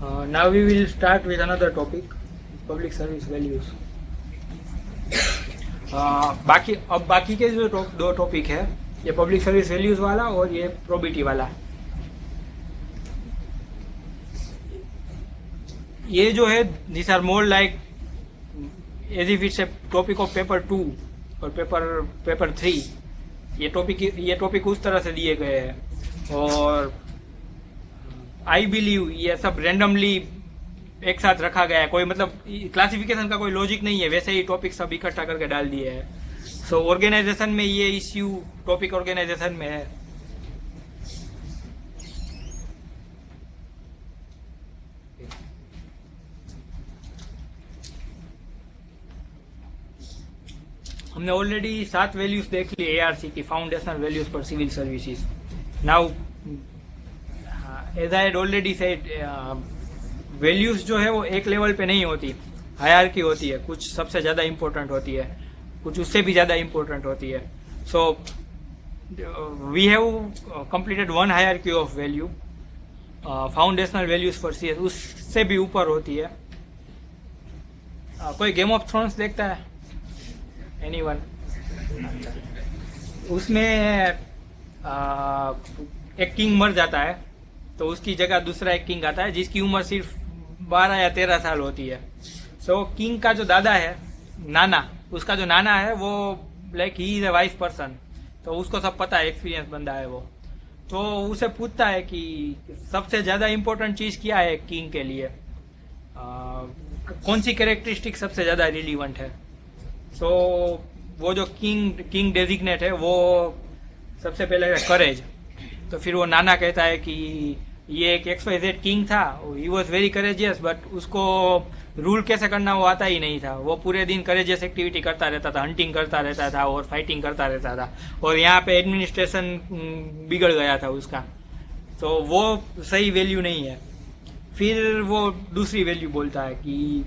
Now we will start with another topic, public service values. बाकी के जो दो टॉपिक है, ये पब्लिक सर्विस वैल्यूज वाला और ये प्रोबिटी वाला। ये जो है this are more like as if it's a topic of paper 2 और पेपर 3। ये टॉपिक उस तरह से दिए गए हैं और आई बिलीव ये सब रेंडमली एक साथ रखा गया है। कोई मतलब क्लासिफिकेशन का कोई लॉजिक नहीं है, वैसे ही टॉपिक सब इकट्ठा करके डाल दिए हैं। सो ऑर्गेनाइजेशन में ये इश्यू टॉपिक ऑर्गेनाइजेशन में है। हमने ऑलरेडी 7 वैल्यूज देख ली एआरसी की, foundational values for civil services. Now as I had already said, values जो है वो एक लेवल पे नहीं होती, हायरार्की होती है। कुछ सबसे ज़्यादा इम्पोर्टेंट होती है, कुछ उससे भी ज़्यादा इम्पोर्टेंट होती है। So we have completed one hierarchy of value, foundational values for CS उससे भी ऊपर होती है। कोई गेम ऑफ थ्रोन्स देखता है? एनीवन? उसमें एक किंग मर जाता है तो उसकी जगह दूसरा एक किंग आता है जिसकी उम्र सिर्फ 12 या 13 साल होती है। सो किंग का जो दादा है, नाना, उसका जो नाना है वो like he is a wise person, तो उसको सब पता है, एक्सपीरियंस बंदा है वो। तो उसे पूछता है कि सबसे ज़्यादा इम्पोर्टेंट चीज़ क्या है किंग के लिए, कौन सी कैरेक्टरिस्टिक सबसे ज़्यादा रिलीवेंट है। सो वो जो किंग डेजिग्नेट है वो सबसे पहले है करेज। तो फिर वो नाना कहता है कि ये एक XYZ किंग था, he was very courageous, but उसको रूल कैसे करना वो आता ही नहीं था। वो पूरे दिन करेजियस एक्टिविटी करता रहता था, हंटिंग करता रहता था और फाइटिंग करता रहता था, और यहाँ पे एडमिनिस्ट्रेशन बिगड़ गया था उसका। तो वो सही वैल्यू नहीं है। फिर वो दूसरी वैल्यू बोलता है कि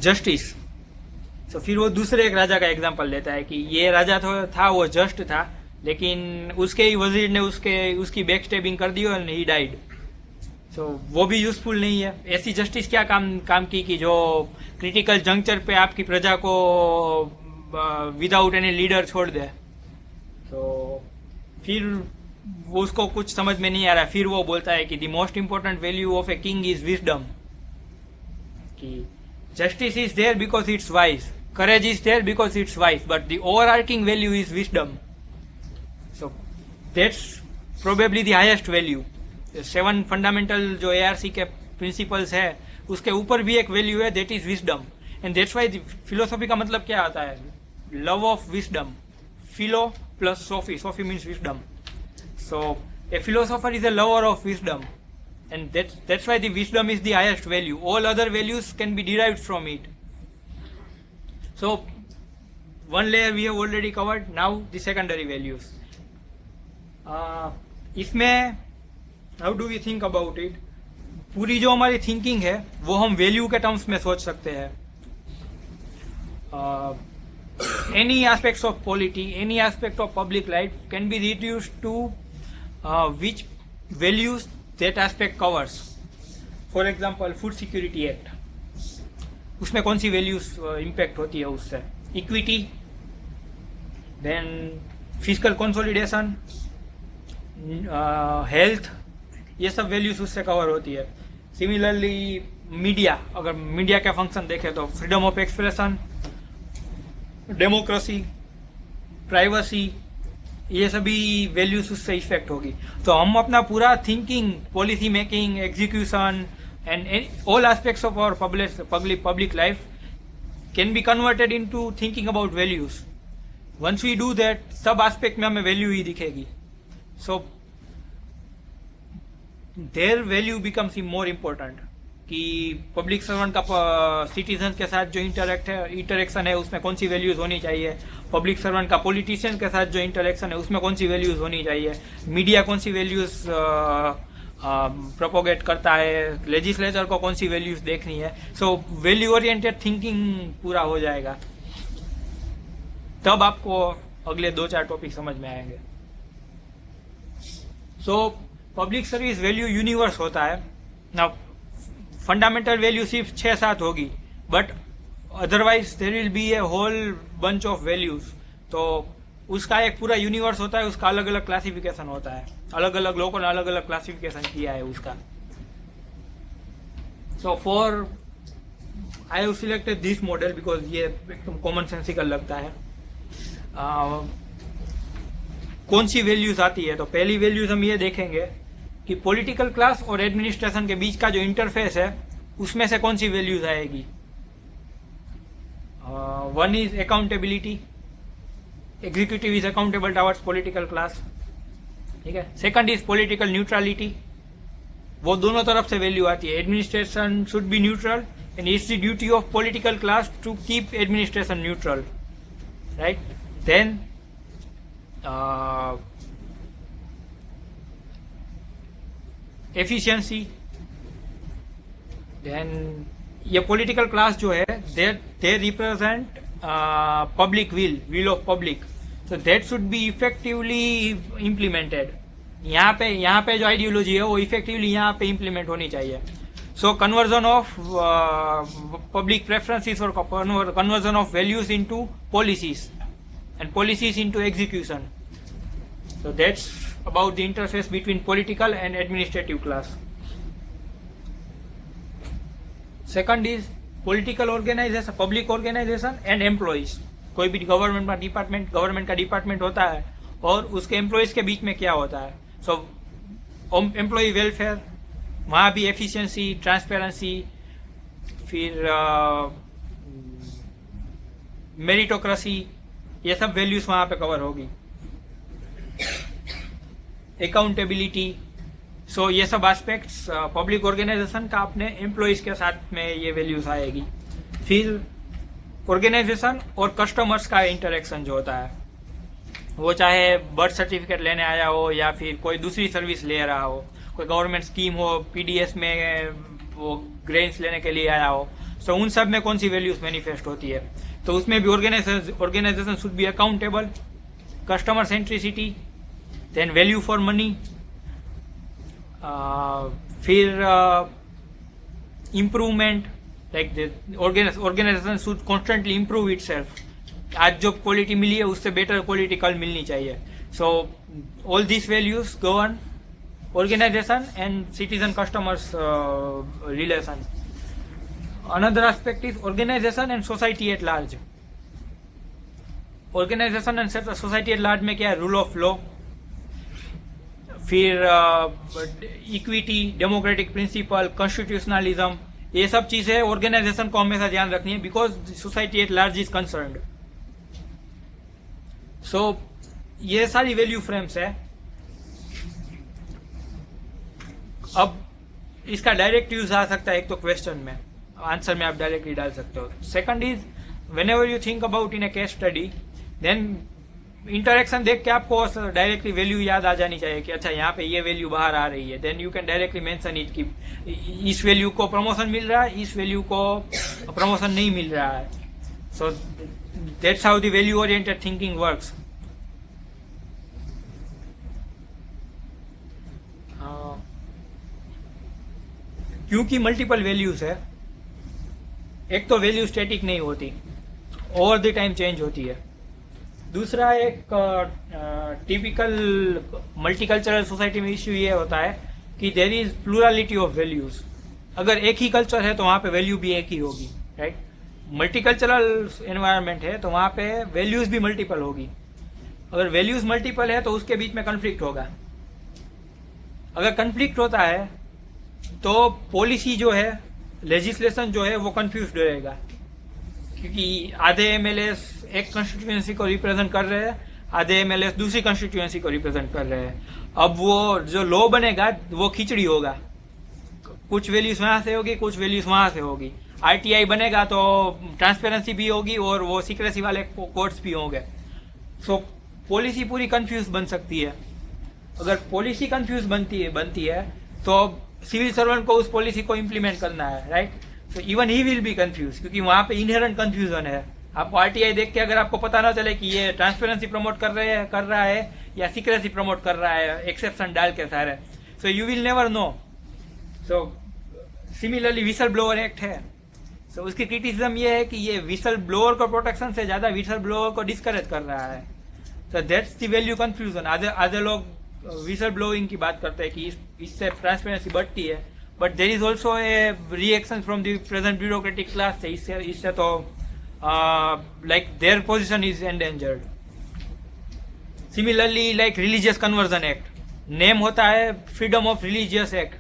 जस्टिस। तो फिर वो दूसरे एक राजा का एग्जाम्पल लेता है कि ये राजा था वो जस्ट था, लेकिन उसके ही वजीर ने उसकी बैक स्टेबिंग कर दी और ही डाइड। सो वो भी यूजफुल नहीं है। ऐसी जस्टिस क्या काम की कि जो क्रिटिकल जंक्चर पे आपकी प्रजा को विदाउट एनी लीडर छोड़ दे। तो फिर वो उसको कुछ समझ में नहीं आ रहा। फिर वो बोलता है कि the most important value of a king is wisdom, कि justice is there because it's wise, courage is there because it's wise, but the overarching value is wisdom. So that's probably the highest value. 7 fundamental जो ARC के principles है उसके ऊपर भी एक value है, that is wisdom. And that's why the philosophy का मतलब क्या आता है? Love of wisdom. Philo plus Sophie. Sophie means wisdom. So a philosopher is a lover of wisdom, and that's why the wisdom is the highest value. All other values can be derived from it. So one layer we have already covered. Now the secondary values. इसमें how do we think about it? पूरी जो हमारी thinking है वो हम value के terms में सोच सकते हैं। Any aspects of polity, any aspect of public life can be reduced to which values that aspect covers. For example, Food Security Act, उसमें कौन सी वैल्यूज इम्पैक्ट होती है उससे? Equity, then physical consolidation, health, ये सब वैल्यूज उससे cover होती है। सिमिलरली मीडिया, अगर मीडिया के फंक्शन देखें तो freedom of expression, democracy, privacy, ये सभी वैल्यूज उससे इफेक्ट होगी। तो हम अपना पूरा thinking, policy making, execution and all aspects of our public life can be converted into thinking about values. Once we do that, सब aspect में हमें value ही दिखेगी। So their value becomes more important, कि पब्लिक सर्वेंट का citizen के साथ जो interaction है उसमें कौन सी वैल्यूज होनी चाहिए, पब्लिक सर्वेंट का पॉलिटिशियन के साथ जो इंटरेक्शन है उसमें कौन सी वैल्यूज होनी चाहिए, मीडिया कौन सी वैल्यूज प्रोपोगेट करता है, लेजिस्लेचर को कौन सी वैल्यूज देखनी है। सो वैल्यू ओरिएंटेड थिंकिंग पूरा हो जाएगा, तब आपको अगले 2-4 टॉपिक समझ में आएंगे। So public service value universe होता है ना फंडामेंटल वैल्यू सिर्फ 6-7 होगी, but otherwise there will be a whole bunch of values. तो उसका एक पूरा यूनिवर्स होता है, उसका अलग अलग क्लासिफिकेशन होता है, अलग अलग लोगों ने अलग अलग क्लासिफिकेशन किया है उसका। So for I have selected this model because ये एकदम कॉमन सेंसिकल लगता है। कौन सी वैल्यूज आती है, तो पहली वैल्यूज हम ये देखेंगे कि पॉलिटिकल क्लास और एडमिनिस्ट्रेशन के बीच का जो इंटरफेस है उसमें से कौन सी वैल्यूज आएगी। One is accountability, executive is accountable towards political class, ठीक है। सेकंड इज पॉलिटिकल न्यूट्रलिटी, वो दोनों तरफ से वैल्यू आती है। Administration should be neutral and it's the duty of political class to keep administration neutral, right. Then efficiency, then ये political class जो है they represent public will of public, so that should be effectively implemented. यहाँ पे जो ideology है वो effectively यहाँ पे इम्प्लीमेंट होनी चाहिए। सो कन्वर्जन ऑफ पब्लिक प्रेफरेंसेस और conversion of values into policies and policies into execution, so that's about the interface between political and administrative class. Second is political organization, public organization and employees. कोई भी government का department होता है और उसके employees के बीच में क्या होता है। सो एम्प्लॉय वेलफेयर, वहाँ भी एफिशिएंसी, ट्रांसपेरेंसी, फिर मेरिटोक्रेसी, ये सब वैल्यूज वहाँ पे कवर होगी। अकाउंटेबिलिटी, सो ये सब एस्पेक्ट्स पब्लिक ऑर्गेनाइजेशन का अपने एम्प्लॉयज के साथ में ये वैल्यूज आएगी। फिर ऑर्गेनाइजेशन और कस्टमर्स का इंटरेक्शन जो होता है, वो चाहे बर्थ सर्टिफिकेट लेने आया हो या फिर कोई दूसरी सर्विस ले रहा हो, कोई गवर्नमेंट स्कीम हो, पीडीएस में वो ग्रेन्स लेने के लिए आया हो, सो उन सब में कौन सी वैल्यूज मैनिफेस्ट होती है। तो उसमें भी organisation should be accountable, customer centricity, then value for money, फिर improvement, like organisation should constantly improve itself. आज जो क्वालिटी मिली है उससे बेटर क्वालिटी कल मिलनी चाहिए। So all this values govern organisation and citizen customers relation. Another aspect is organisation and society at large. Organisation and society at large में क्या है, रूल ऑफ लॉ, फिर इक्विटी, डेमोक्रेटिक प्रिंसिपल, कॉन्स्टिट्यूशनलिज्म, ये सब चीजें ऑर्गेनाइजेशन को हमेशा ध्यान रखनी है because society at large is concerned. So ये सारी वैल्यू फ्रेम्स है। अब इसका डायरेक्ट यूज आ सकता है, एक तो क्वेश्चन में, आंसर में आप डायरेक्टली डाल सकते हो। Second is whenever you think about in a case study, then interaction देख के आपको डायरेक्टली वैल्यू याद आ जानी चाहिए कि अच्छा यहाँ पे ये वैल्यू बाहर आ रही है, then you can directly mention it कि इस वैल्यू को प्रमोशन मिल रहा है, इस वैल्यू को प्रमोशन नहीं मिल रहा है। So that's how the value oriented thinking works. क्योंकि मल्टीपल वैल्यूज है, एक तो वैल्यू स्टैटिक नहीं होती, ओवर द टाइम चेंज होती है। दूसरा एक टिपिकल मल्टीकल्चरल सोसाइटी में इश्यू ये होता है कि there is plurality of values. अगर एक ही कल्चर है तो वहाँ पे वैल्यू भी एक ही होगी, राइट। मल्टीकल्चरल एनवायरनमेंट है तो वहाँ पे वैल्यूज भी मल्टीपल होगी। अगर वैल्यूज मल्टीपल है तो उसके बीच में कन्फ्लिक्ट होगा। अगर कन्फ्लिक्ट होता है तो पॉलिसी जो है, लेजिस्लेशन जो है वो कंफ्यूज रहेगा, क्योंकि आधे एमएलएस एक कंस्टिट्यूएंसी को रिप्रेजेंट कर रहे हैं, आधे एमएलएस दूसरी कंस्टिट्यूएंसी को रिप्रेजेंट कर रहे हैं। अब वो जो लॉ बनेगा वो खिचड़ी होगा, कुछ वैल्यूज वहां से होगी, कुछ वैल्यूज वहां से होगी। आरटीआई बनेगा तो ट्रांसपेरेंसी भी होगी और वो सीक्रेसी वाले कोर्ट्स भी होंगे। सो पॉलिसी पूरी कंफ्यूज बन सकती है। अगर पॉलिसी कंफ्यूज बनती है तो सिविल सर्वेंट को उस पॉलिसी को इम्प्लीमेंट करना है, राइट। तो even he will be confuse, क्योंकि वहां पे इनहेरेंट कंफ्यूजन है। आपको आरटीआई देख के अगर आपको पता ना चले कि ये ट्रांसपेरेंसी प्रमोट कर रहा है या सीक्रेसी प्रमोट कर रहा है, एक्सेप्शन डाल के सारे, so you will never know. So similarly whistle blower act है, तो उसकी क्रिटिसिज्म ये है कि ये विसल ब्लोअर को प्रोटेक्शन से ज़्यादा विसल ब्लोअर को डिस्करेज कर रहा है। तो दैट्स द वैल्यू कंफ्यूजन। आधे लोग विसल ब्लोइंग की बात करते हैं कि इससे ट्रांसपेरेंसी बढ़ती है, but there is also A reaction from the present bureaucratic class से। इससे तो like their position is endangered. Similarly like religious conversion act, name होता है फ्रीडम ऑफ रिलीजियस एक्ट,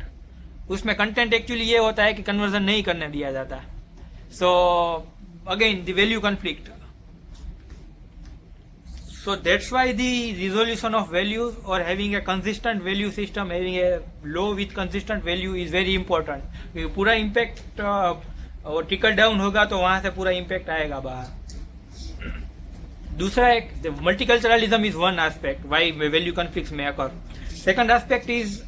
उसमें कंटेंट एक्चुअली ये होता है कि कन्वर्जन नहीं करने दिया जाता। So again the value conflict. So that's why the resolution of values or having a consistent value system, having a law with consistent value is very important. क्योंकि पूरा इम्पैक्ट और ट्रिकल डाउन होगा तो वहाँ से पूरा इम्पैक्ट आएगा बाहर। दूसरा एक multiculturalism is one aspect why value conflicts में occur. Second aspect is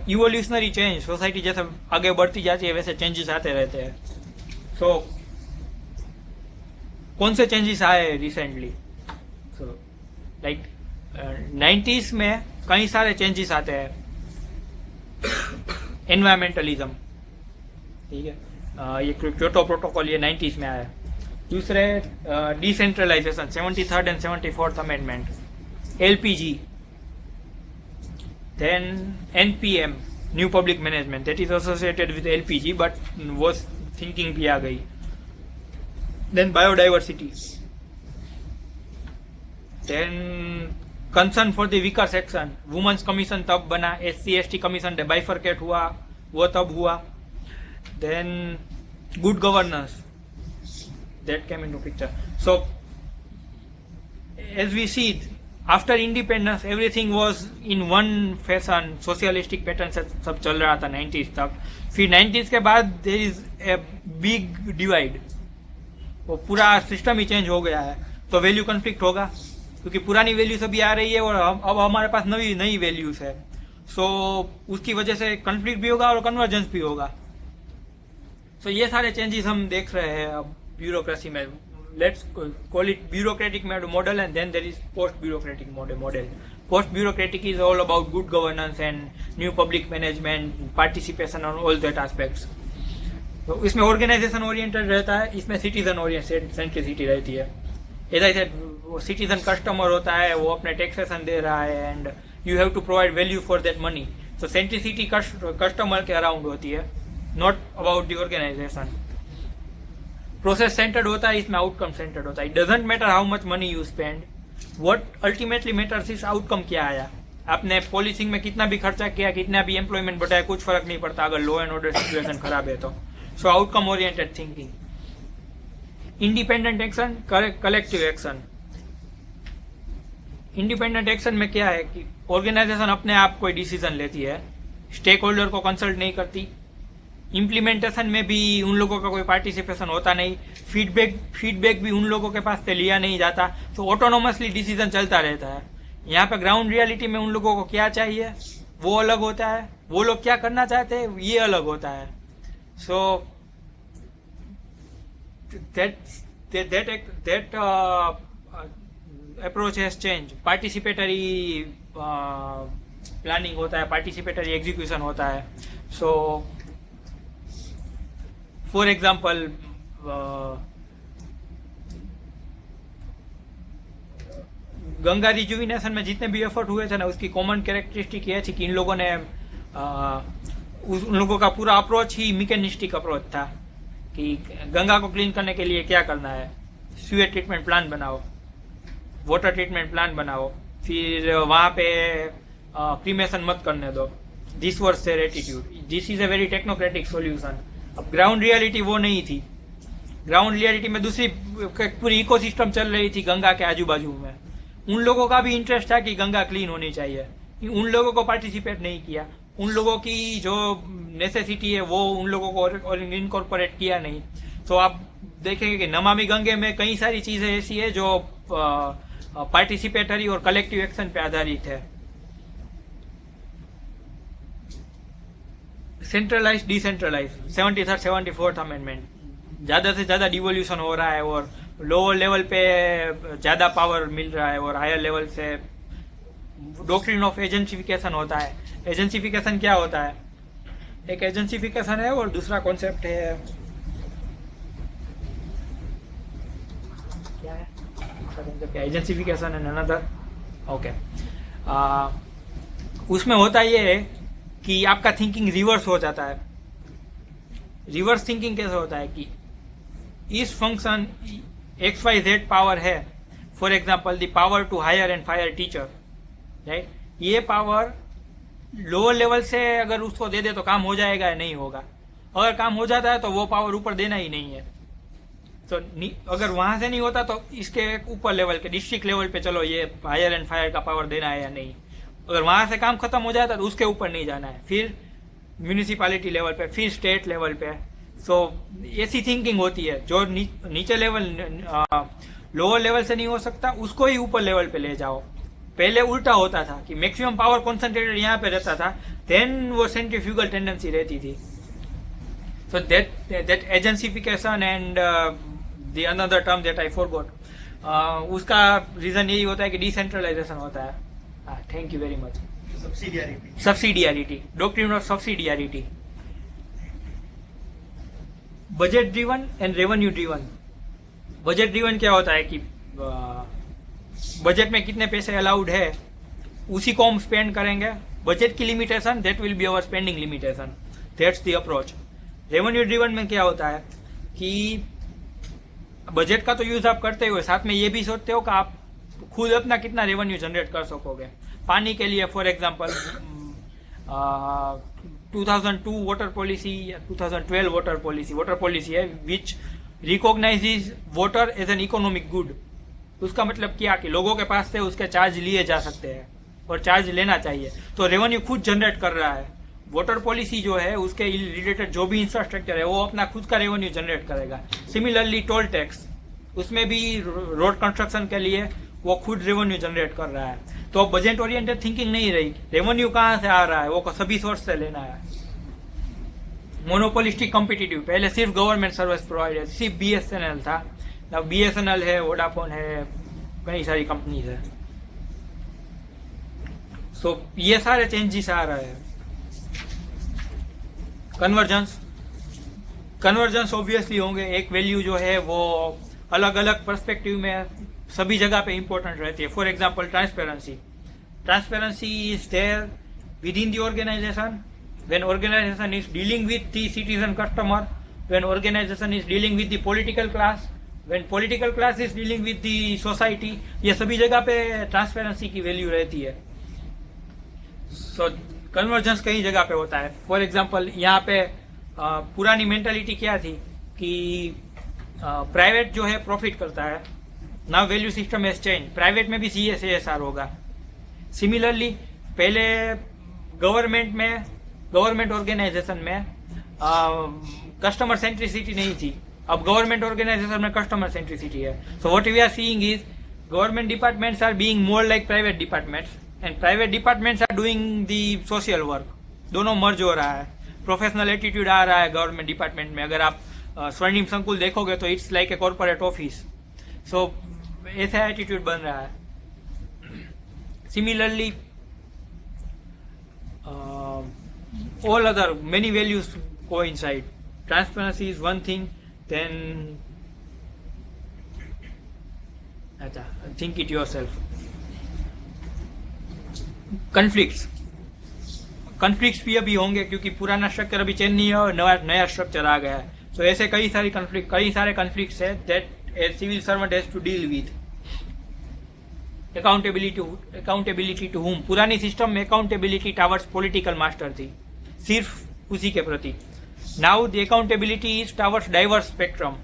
evolutionary change. Society जैसे आगे बढ़ती जाती है वैसे चेंजेस आते रहते हैं। सो कौन से चेंजेस आए रिसेंटली? सो लाइक 90s में कई सारे चेंजेस आते हैं। एनवायरमेंटलिज्म, ठीक है, ये क्योटो प्रोटोकॉल ये 90s में आया। दूसरे decentralisation, 73rd and 74th amendment, LPG, then NPM, new public management, that is associated with LPG but वो थिंकिंग भी आ गई। Then biodiversity, then concern for the weaker section, women's commission तब बना, SC/ST कमीशन बाइफरकेट हुआ, वो तब हुआ। Then good governance, that came into picture. So as we see, after independence everything was in one fashion, socialistic pattern से सब चल रहा था 90s तक। फिर 90s के बाद there is a big divide, वो पूरा सिस्टम ही चेंज हो गया है। तो वैल्यू कॉन्फ्लिक्ट होगा क्योंकि पुरानी वैल्यूज अभी आ रही है और अब हमारे पास नई वैल्यूज है। सो उसकी वजह से कॉन्फ्लिक्ट भी होगा और कन्वर्जेंस भी होगा। सो ये सारे चेंजेस हम देख रहे हैं अब ब्यूरोक्रेसी में। Let's call it bureaucratic model and then there is post bureaucratic model. Post bureaucratic is all about good governance and new public management, participation on all that aspects. तो इसमें ऑर्गेनाइजेशन ओरिएंटेड रहता है, इसमें citizen oriented centricity रहती है। ऐसे वो citizen customer होता है, वो अपने टैक्सेशन दे रहा है and you have to provide value for that money. So centricity customer के अराउंड होती है, not about the organisation. Process centred होता है, इसमें आउटकम सेंटर्ड होता है। It doesn't matter how much money you spend, what ultimately matters is outcome क्या आया। आपने पॉलिसिंग में कितना भी खर्चा किया, कितना भी एम्प्लॉयमेंट बढ़ाया, कुछ फर्क नहीं पड़ता अगर लॉ एंड ऑर्डर सिचुएशन खराब है तो। So outcome oriented thinking. Independent action, collective action. Independent action में क्या है कि ऑर्गेनाइजेशन अपने आप कोई डिसीजन लेती है, स्टेक होल्डर को कंसल्ट नहीं करती। इम्प्लीमेंटेशन में भी उन लोगों का कोई पार्टिसिपेशन होता नहीं, फीडबैक भी उन लोगों के पास से लिया नहीं जाता। तो ऑटोनोमसली डिसीजन चलता रहता है। यहाँ पे ग्राउंड रियलिटी में उन लोगों को क्या चाहिए वो अलग होता है, वो लोग क्या करना चाहते हैं ये अलग होता है। सो that approach has changed. Participatory planning होता है, पार्टिसिपेटरी एग्जीक्यूशन होता है। So for example Ganga rejuvenation में जितने भी एफर्ट हुए थे ना, उसकी कॉमन कैरेक्टरिस्टिक ये थी कि इन लोगों ने उन लोगों का पूरा अप्रोच ही मैकेनिस्टिक अप्रोच था कि गंगा को क्लीन करने के लिए क्या करना है, सीवेज ट्रीटमेंट प्लान बनाओ, वाटर ट्रीटमेंट प्लान बनाओ, फिर वहाँ पे क्रीमेशन मत करने दो। This was their attitude. This is a very technocratic solution. अब ग्राउंड रियलिटी वो नहीं थी। ग्राउंड रियलिटी में दूसरी पूरी इकोसिस्टम चल रही थी गंगा के आजू बाजू में। उन लोगों का भी इंटरेस्ट था कि गंगा क्लीन होनी चाहिए, उन लोगों को पार्टिसिपेट नहीं किया। उन लोगों की जो नेसेसिटी है वो उन लोगों को इनकॉर्पोरेट किया नहीं। तो आप देखेंगे कि नमामि गंगे में कई सारी चीजें ऐसी है जो पार्टिसिपेटरी और कलेक्टिव एक्शन पे आधारित है। Centralise decentralise, 73rd 74th amendment, ज्यादा से ज्यादा डिवोल्यूशन हो रहा है और लोअर लेवल पे ज्यादा पावर मिल रहा है और हायर लेवल से डॉक्ट्रिन ऑफ एजेंसिफिकेशन होता है। एजेंसिफिकेशन क्या होता है एक एजेंसिफिकेशन है और दूसरा कॉन्सेप्ट है क्या है, दूसरा कॉन्सेप्ट है एजेंसिफिकेशन एंड अनदर। ओके, उसमें होता ये है कि आपका थिंकिंग रिवर्स हो जाता है। रिवर्स थिंकिंग कैसे होता है कि इस फंक्शन XYZ पावर है, for example the power to hire and fire teacher, right, ये पावर लोअर लेवल से अगर उसको दे दे तो काम हो जाएगा या नहीं होगा, अगर काम हो जाता है तो वो पावर ऊपर देना ही नहीं है। तो अगर वहां से नहीं होता तो इसके ऊपर लेवल के डिस्ट्रिक्ट लेवल पे चलो ये हायर एंड फायर का पावर देना है या नहीं, अगर वहां से काम खत्म हो जाता है तो उसके ऊपर नहीं जाना है, फिर म्यूनिसिपालिटी लेवल पे, फिर स्टेट लेवल पे। सो ऐसी थिंकिंग होती है, जो नीचे लेवल लोअर लेवल से नहीं हो सकता उसको ही ऊपर लेवल पे ले जाओ। पहले उल्टा होता था कि मैक्सिमम पावर कॉन्सेंट्रेटेड यहाँ पे रहता था, देन वो सेंट्रीफ्यूगल टेंडेंसी रहती थी। So that agencification and the another term that I forgot, उसका रीजन यही होता है कि डिसेंट्रलाइजेशन होता है। Thank you very much. Subsidiarity, doctrine of subsidiarity, budget driven and revenue driven. Budget driven क्या होता है कि बजट में कितने पैसे अलाउड है उसी को हम स्पेंड करेंगे, बजट की limitation that will be our spending limitation, that's the approach. Revenue driven में क्या होता है कि बजट का तो यूज आप करते हो, साथ में ये भी सोचते हो कि आप खुद अपना कितना रेवेन्यू जनरेट कर सकोगे। पानी के लिए फॉर एग्जांपल 2002 वाटर पॉलिसी या 2012 वाटर पॉलिसी है which recognises water as an economic good. उसका मतलब क्या कि लोगों के पास से उसके चार्ज लिए जा सकते हैं और चार्ज लेना चाहिए, तो रेवेन्यू खुद जनरेट कर रहा है। वाटर पॉलिसी जो है उसके रिलेटेड जो भी इंफ्रास्ट्रक्चर है वो अपना खुद का रेवेन्यू जनरेट करेगा। सिमिलरली टोल टैक्स, उसमें भी रोड कंस्ट्रक्शन के लिए वो खुद रेवेन्यू जनरेट कर रहा है। तो बजट ओरिएंटेड थिंकिंग नहीं रही, रेवेन्यू कहाँ से आ रहा है, वो सभी सोर्स से लेना है। मोनोपोलिस्टिक कॉम्पिटिटिव, पहले सिर्फ गवर्नमेंट सर्विस प्रोवाइडर, सिर्फ BSNL था, अब BSNL है, वोडाफोन है, कई सारी कंपनीज है। सो ये सारे चेंजेस आ रहे हैं। कन्वर्जेंस ऑब्वियसली होंगे। एक वैल्यू जो है वो अलग अलग पर्सपेक्टिव में सभी जगह पे इंपॉर्टेंट रहती है। For example transparency is there within the organisation when organization is dealing with the citizen customer, when organization is dealing with the political class, when political class is dealing with the society, ये सभी जगह पे transparency की value रहती है। सो convergence कई जगह पे होता है। फॉर एग्जांपल यहाँ पे पुरानी मेंटालिटी क्या थी कि प्राइवेट जो है प्रॉफिट करता है, now value system has change, private में भी CSR होगा। सिमिलरली पहले गवर्नमेंट ऑर्गेनाइजेशन में कस्टमर सेंट्रिसिटी नहीं थी, अब गवर्नमेंट ऑर्गेनाइजेशन में कस्टमर सेंट्रिसिटी है। So what we are seeing is government departments are being more like private departments and private departments are doing the social work. दोनों मर्ज हो रहा है, प्रोफेशनल एटीट्यूड आ रहा है गवर्नमेंट डिपार्टमेंट में। अगर आप स्वर्णिम संकुल देखोगे तो it's like a corporate office, so ऐसा एटीट्यूड बन रहा है। Similarly all other many values coincide. Transparency is one thing, then think it yourself. conflicts भी अभी होंगे क्योंकि पुराना स्ट्रक्चर अभी चेंज नहीं है और नया स्ट्रक्चर आ गया है। तो ऐसे कई सारे कन्फ्लिक्ट्स है that a civil servant has to deal with. Accountability to whom? पुरानी सिस्टम में अकाउंटेबिलिटी टावर्ड्स पॉलिटिकल मास्टर थी, सिर्फ उसी के प्रति। Now the accountability is towards diverse spectrum,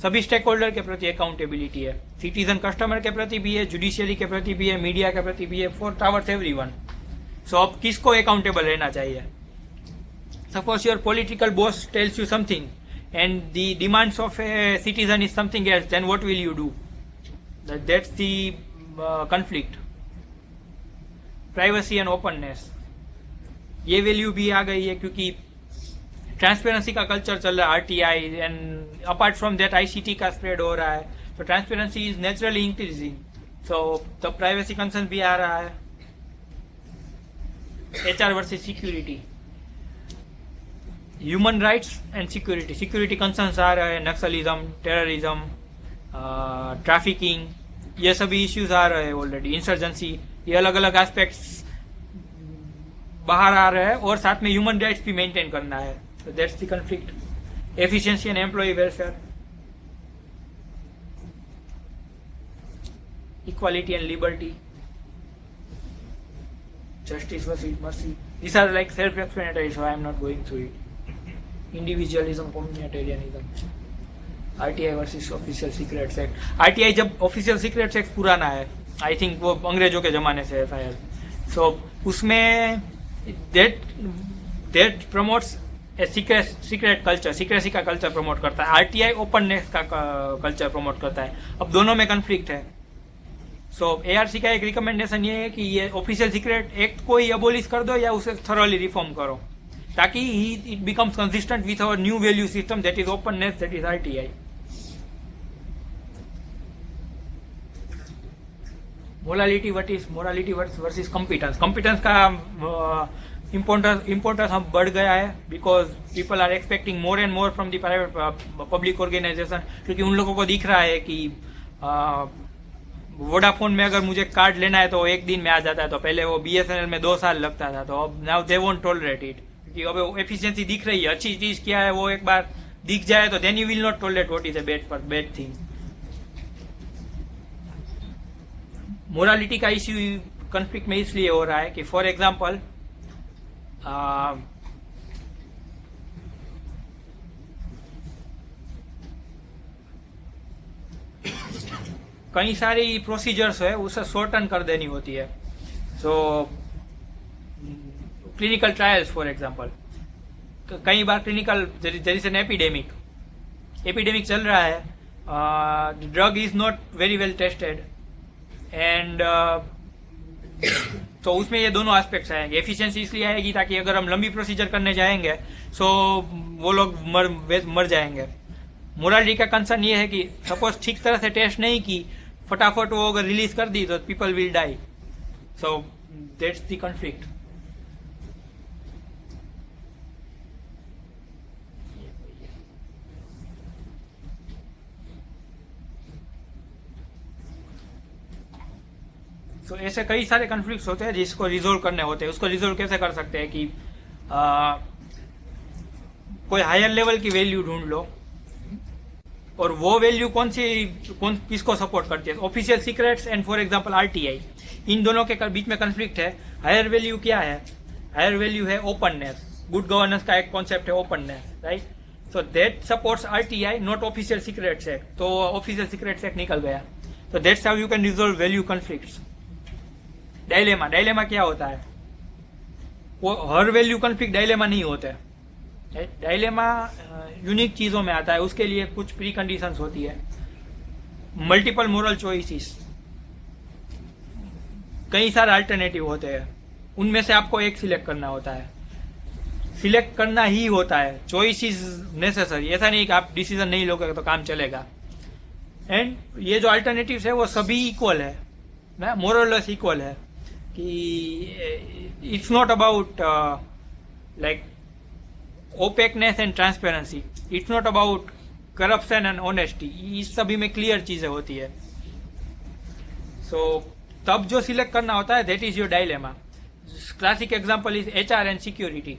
सभी स्टेक होल्डर के प्रति अकाउंटेबिलिटी है, सिटीजन कस्टमर के प्रति भी है, जुडिशियरी के प्रति भी है, मीडिया के प्रति भी है, फॉर टावर्ड्स एवरीवन। सो अब किसको अकाउंटेबल रहना चाहिए? Suppose your political boss tells you something and the demands of a citizen is something else, then what will you do? That's the conflict. Privacy and openness, ये value भी आ गई है क्योंकि ट्रांसपेरेंसी का कल्चर चल रहा है, RTI and apart from that ICT का स्प्रेड हो रहा है, तो transparency is naturally increasing, so तो प्राइवेसी कंसर्न भी आ रहा है। HR versus security, human rights and security, security concerns आ रहे हैं, नक्सलिज्म, टेररिज्म, ट्रैफिकिंग, ये सभी इश्यूज आ रहे हैं ऑलरेडी, इंसर्जेंसी, ये अलग अलग एस्पेक्ट्स बाहर आ रहे हैं, और साथ में ह्यूमन राइट्स भी मेंटेन करना है. So that's the conflict. Efficiency and employee welfare, equality and liberty, justice versus mercy. These are like self-explanatory, so I am not going through it. Individualism, communitarianism, RTI versus Official Secrets Act. RTI जब Official Secrets Act पुराना है, I think वो अंग्रेजों के जमाने से है शायद. So उसमें that promotes secret culture, secrecy का कल्चर प्रमोट करता है. आरटीआई ओपननेस का कल्चर प्रमोट करता है. अब दोनों में कन्फ्लिक्ट है. सो एआरसी का एक रिकमेंडेशन ये है कि ये ऑफिशियल सीक्रेट एक्ट को ही अबोलिश कर दो या उसे थरोली रिफॉर्म करो, ताकि it becomes consistent with our new value system, that is openness, that is RTI. Morality versus competence. Competence का इम्पोर्टेंस हम बढ़ गया है, because people are expecting more and more from the private public organisation, क्योंकि उन लोगों को दिख रहा है कि वोडाफोन में अगर मुझे कार्ड लेना है तो एक दिन में आ जाता है, तो पहले वो BSNL में 2 साल लगता था, तो अब now they won't tolerate it, क्योंकि अब एफिशिएंसी दिख रही है, अच्छी चीज क्या है वो एक बार दिख जाए तो then you will not tolerate what is a bad thing. Morality का इश्यू कॉन्फ्लिक्ट में इसलिए हो रहा है कि फॉर एग्जाम्पल कई सारी प्रोसीजर्स है उसे शॉर्टन कर देनी होती है. So clinical trials for example, कई बार clinical there is an epidemic चल रहा है, drug is not very well tested and तो उसमें ये दोनों एस्पेक्ट्स आएंगे. एफिशिएंसी इसलिए आएगी ताकि अगर हम लंबी प्रोसीजर करने जाएंगे सो वो लोग मर जाएंगे. मोरालिटी का कंसर्न ये है कि सपोज ठीक तरह से टेस्ट नहीं की, फटाफट वो अगर रिलीज कर दी तो people will die. So that's the conflict. तो ऐसे कई सारे कॉन्फ्लिक्ट्स होते हैं जिसको रिजोल्व करने होते हैं. उसको रिजोल्व कैसे कर सकते हैं कि कोई हायर लेवल की वैल्यू ढूंढ लो, और वो वैल्यू किसको सपोर्ट करती है. Official secrets and for example RTI, इन दोनों के बीच में कॉन्फ्लिक्ट है. हायर वैल्यू क्या है? हायर वैल्यू है ओपननेस. गुड गवर्नेंस का एक कॉन्सेप्ट है openness, right. So that supports RTI, not official secrets act. तो ऑफिशियल सीक्रेट्स एक्ट निकल गया. तो that's how you can resolve value conflicts. Dilemma क्या होता है? वो हर वैल्यू कॉन्फ्लिक्ट डायलेमा नहीं होता है. डायलेमा यूनिक चीजों में आता है, उसके लिए कुछ प्री कंडीशंस होती है. मल्टीपल मोरल चॉइसेस, कई सारे अल्टरनेटिव होते हैं, उनमें से आपको एक सिलेक्ट करना होता है. सिलेक्ट करना ही होता है. Choice is necessary. ऐसा नहीं कि आप डिसीजन नहीं लोगे तो काम चलेगा. एंड ये जो अल्टरनेटिव्स है वो सभी इक्वल है, मोरलेस इक्वल है. कि it's not about like ओपेकनेस and transparency, it's not about corruption and honesty. इस सभी में क्लियर चीजें होती है. सो तब जो सिलेक्ट करना होता है that is your dilemma. Classic example is HR and security,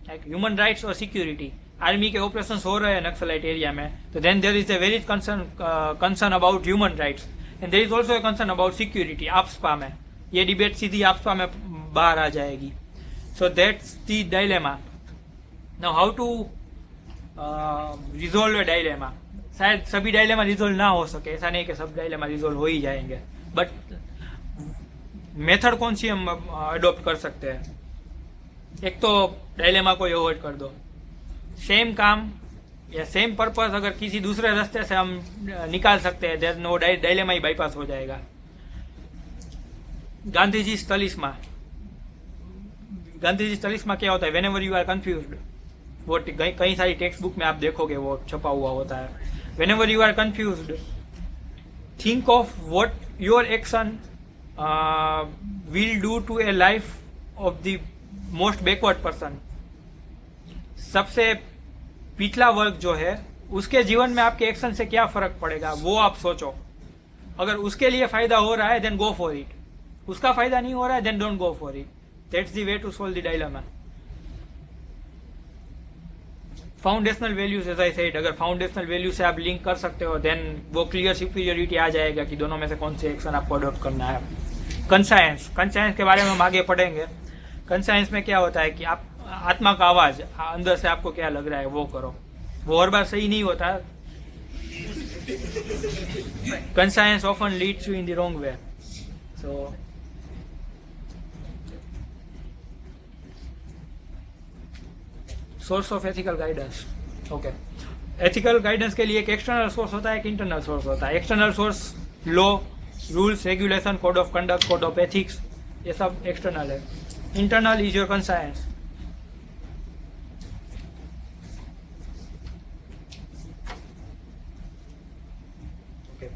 like human rights और सिक्योरिटी. आर्मी के ऑपरेशन हो रहे हैं नक्सलाइट एरिया में, तो then there is a very concern about human rights and there is also a concern about security. AFSPA में ये debate सीधी आपस्पा में बाहर आ जाएगी. So that's the dilemma. Now how to resolve a dilemma. शायद सभी डायलेमा रिजोल्व ना हो सके, ऐसा नहीं कि सब डायलेमा रिजोल्व हो ही जाएंगे, बट मेथड कौन सी हम अडॉप्ट कर सकते हैं. एक तो डायलेमा को अवॉइड कर दो. सेम काम या सेम पर्पस अगर किसी दूसरे रास्ते से हम निकाल सकते हैं, देयर नो डायलेमा ही बाईपास हो जाएगा. गांधीजी तलिस्मा क्या होता है? व्हेनेवर यू आर कंफ्यूज्ड, वो कई सारी टेक्स्ट बुक में आप देखोगे वो छपा हुआ होता है. Whenever you are confused, think of what your action will do to a life of the most backward person. सबसे पिछला वर्ग जो है उसके जीवन में आपके एक्शन से क्या फर्क पड़ेगा वो आप सोचो। अगर उसके लिए फायदा हो रहा है देन गो फॉर इट, उसका फायदा नहीं हो रहा है then don't go for it. That's the way to solve the dilemma. Foundational values as I said, अगर फाउंडेशनल वैल्यू से आप लिंक कर सकते हो देन वो क्लियर सुपीरियरिटी आ जाएगा कि दोनों में से कौन से एक्शन आपको अडॉप्ट करना है। कंसायंस, कंसायंस के बारे में हम आगे पढ़ेंगे। कंसायंस में क्या होता है कि आप आत्मा का आवाज अंदर से आपको क्या लग रहा है वो करो, वो हर बार सही नहीं होता। Conscience often leads you in the wrong way. So source of ethical guidance. Okay, ethical guidance के लिए एक एक्सटर्नल सोर्स होता है, एक इंटरनल सोर्स होता है। External source law, rules, regulation, code of conduct, code of ethics, ये सब एक्सटर्नल है। Internal is your conscience.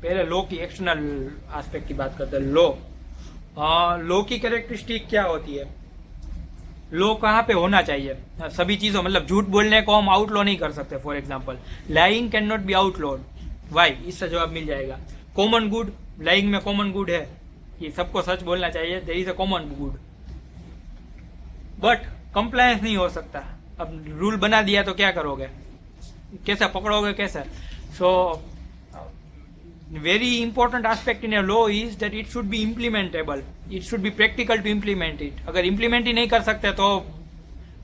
पहले लॉ की एक्सटर्नल एस्पेक्ट की बात करते हैं। लॉ की कैरेक्टरिस्टिक क्या होती है, लॉ कहाँ पे होना चाहिए। सभी चीजों मतलब झूठ बोलने को हम आउटलॉ नहीं कर सकते। For example lying can not be outlawed, why, इससे जवाब मिल जाएगा। कॉमन गुड, लाइंग में कॉमन गुड है कि सबको सच बोलना चाहिए, there is a common good, but compliance नहीं हो सकता। अब रूल बना दिया तो क्या करोगे, कैसे पकड़ोगे, कैसे। सो very important aspect in a law is that it should be implementable, it should be practical to implement it। अगर implement ही नहीं कर सकते तो